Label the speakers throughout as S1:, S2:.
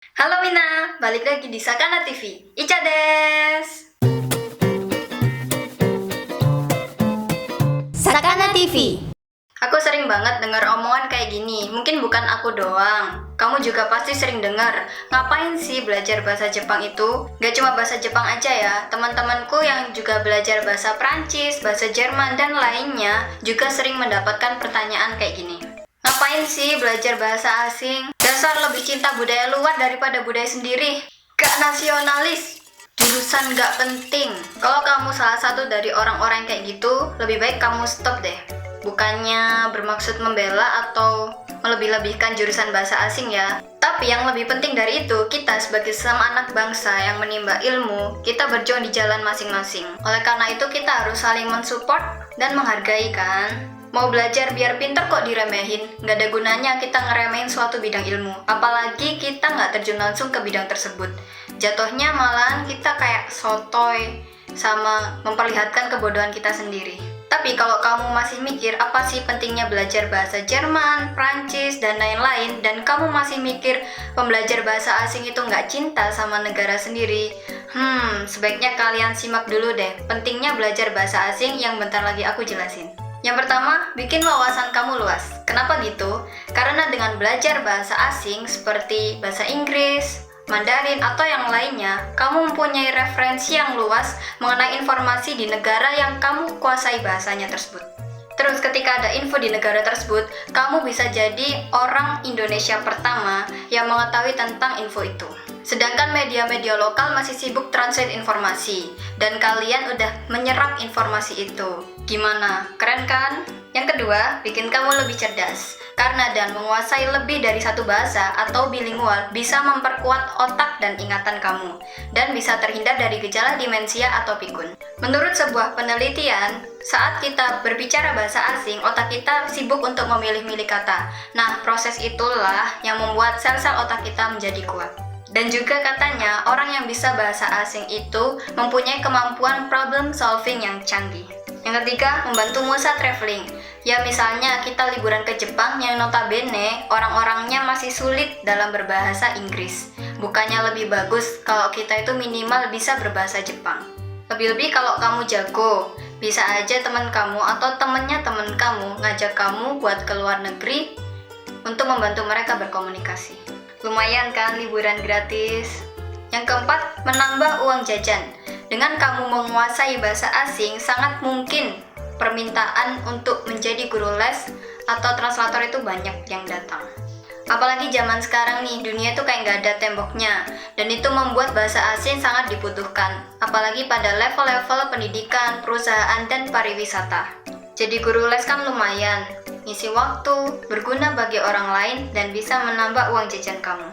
S1: Halo Wina, balik lagi di Sakana TV. Ica des.
S2: Sakana TV.
S1: Aku sering banget dengar omongan kayak gini. Mungkin bukan aku doang. Kamu juga pasti sering dengar. Ngapain sih belajar bahasa Jepang itu? Gak cuma bahasa Jepang aja ya. Teman-temanku yang juga belajar bahasa Prancis, bahasa Jerman, dan lainnya juga sering mendapatkan pertanyaan kayak gini. Ngapain sih belajar bahasa asing? Dasar lebih cinta budaya luar daripada budaya sendiri. Gak nasionalis. Jurusan gak penting. Kalau kamu salah satu dari orang-orang kayak gitu, lebih baik kamu stop deh. Bukannya bermaksud membela atau melebih-lebihkan jurusan bahasa asing ya. Tapi yang lebih penting dari itu, kita sebagai sesama anak bangsa yang menimba ilmu, kita berjuang di jalan masing-masing. Oleh karena itu kita harus saling mensupport dan menghargai kan. Mau belajar biar pinter kok diremehin? Nggak ada gunanya kita ngeremehin suatu bidang ilmu. Apalagi kita nggak terjun langsung ke bidang tersebut. Jatuhnya malahan kita kayak sotoy sama memperlihatkan kebodohan kita sendiri. Tapi kalau kamu masih mikir apa sih pentingnya belajar bahasa Jerman, Prancis, dan lain-lain, dan kamu masih mikir pembelajar bahasa asing itu nggak cinta sama negara sendiri, sebaiknya kalian simak dulu deh pentingnya belajar bahasa asing yang bentar lagi aku jelasin. Yang pertama, bikin wawasan kamu luas. Kenapa gitu? Karena dengan belajar bahasa asing seperti bahasa Inggris, Mandarin, atau yang lainnya, kamu mempunyai referensi yang luas mengenai informasi di negara yang kamu kuasai bahasanya tersebut. Terus ketika ada info di negara tersebut, kamu bisa jadi orang Indonesia pertama yang mengetahui tentang info itu. Sedangkan media-media lokal masih sibuk translate informasi, dan kalian udah menyerap informasi itu. Gimana? Keren kan? Yang kedua, bikin kamu lebih cerdas. Karena dan menguasai lebih dari satu bahasa atau bilingual bisa memperkuat otak dan ingatan kamu, dan bisa terhindar dari gejala demensia atau pikun. Menurut sebuah penelitian, saat kita berbicara bahasa asing, otak kita sibuk untuk memilih-milih kata. Nah, proses itulah yang membuat sel-sel otak kita menjadi kuat. Dan juga katanya, orang yang bisa bahasa asing itu mempunyai kemampuan problem solving yang canggih. Yang ketiga, membantu Musa traveling. Ya misalnya kita liburan ke Jepang yang notabene orang-orangnya masih sulit dalam berbahasa Inggris. Bukannya lebih bagus kalau kita itu minimal bisa berbahasa Jepang. Lebih-lebih kalau kamu jago, bisa aja teman kamu atau temennya teman kamu ngajak kamu buat ke luar negeri untuk membantu mereka berkomunikasi. Lumayan kan liburan gratis? Yang keempat, menambah uang jajan. Dengan kamu menguasai bahasa asing, sangat mungkin permintaan untuk menjadi guru les atau translator itu banyak yang datang. Apalagi zaman sekarang nih, dunia itu kayak nggak ada temboknya, dan itu membuat bahasa asing sangat dibutuhkan, apalagi pada level-level pendidikan, perusahaan, dan pariwisata. Jadi guru les kan lumayan, ngisi waktu, berguna bagi orang lain, dan bisa menambah uang jajan kamu.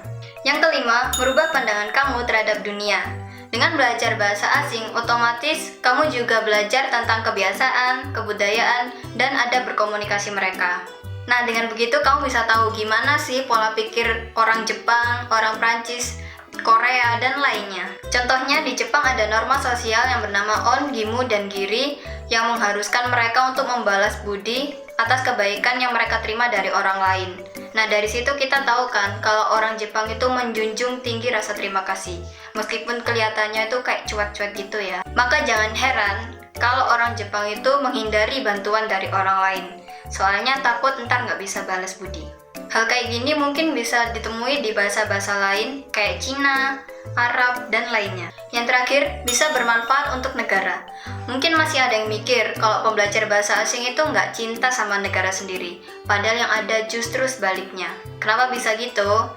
S1: Yang kelima, merubah pandangan kamu terhadap dunia. Dengan belajar bahasa asing, otomatis kamu juga belajar tentang kebiasaan, kebudayaan, dan ada berkomunikasi mereka. Nah, dengan begitu kamu bisa tahu gimana sih pola pikir orang Jepang, orang Prancis, Korea, dan lainnya. Contohnya di Jepang ada norma sosial yang bernama On, Gimu, dan Giri yang mengharuskan mereka untuk membalas budi atas kebaikan yang mereka terima dari orang lain. Nah, dari situ kita tahu kan kalau orang Jepang itu menjunjung tinggi rasa terima kasih. Meskipun kelihatannya itu kayak cuek-cuek gitu ya. Maka jangan heran kalau orang Jepang itu menghindari bantuan dari orang lain. Soalnya takut ntar nggak bisa balas budi. Hal kayak gini mungkin bisa ditemui di bahasa-bahasa lain kayak Cina, Arab, dan lainnya. Yang terakhir, bisa bermanfaat untuk negara. Mungkin masih ada yang mikir kalau pembelajar bahasa asing itu nggak cinta sama negara sendiri, padahal yang ada justru sebaliknya. Kenapa bisa gitu?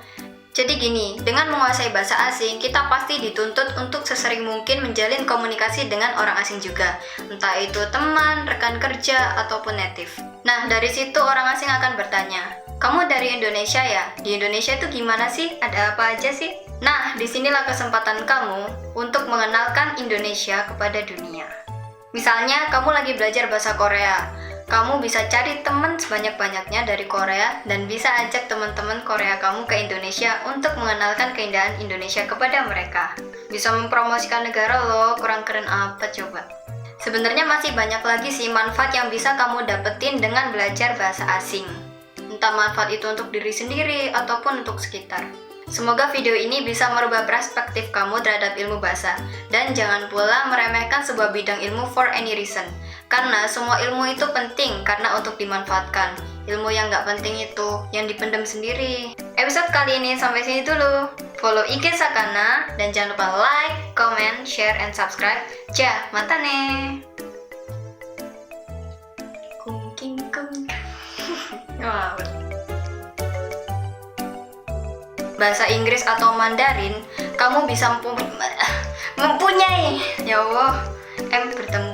S1: Jadi gini, dengan menguasai bahasa asing, kita pasti dituntut untuk sesering mungkin menjalin komunikasi dengan orang asing juga. Entah itu teman, rekan kerja, ataupun native. Nah, dari situ orang asing akan bertanya, "Kamu dari Indonesia ya? Di Indonesia itu gimana sih? Ada apa aja sih?" Nah, disinilah kesempatan kamu untuk mengenalkan Indonesia kepada dunia. Misalnya, kamu lagi belajar bahasa Korea. Kamu bisa cari teman sebanyak-banyaknya dari Korea dan bisa ajak teman-teman Korea kamu ke Indonesia untuk mengenalkan keindahan Indonesia kepada mereka. Bisa mempromosikan negara loh, kurang keren apa coba? Sebenarnya masih banyak lagi sih manfaat yang bisa kamu dapetin dengan belajar bahasa asing. Entah manfaat itu untuk diri sendiri ataupun untuk sekitar. Semoga video ini bisa merubah perspektif kamu terhadap ilmu bahasa. Dan jangan pula meremehkan sebuah bidang ilmu for any reason. Karena semua ilmu itu penting karena untuk dimanfaatkan. Ilmu yang nggak penting itu yang dipendam sendiri. Episode kali ini sampai sini dulu. Follow IG Sakana dan jangan lupa like, comment, share, and subscribe. Jah, matane. Kung king kung. Wow. Bahasa Inggris atau Mandarin, kamu bisa mempunyai. Ya Allah, bertemu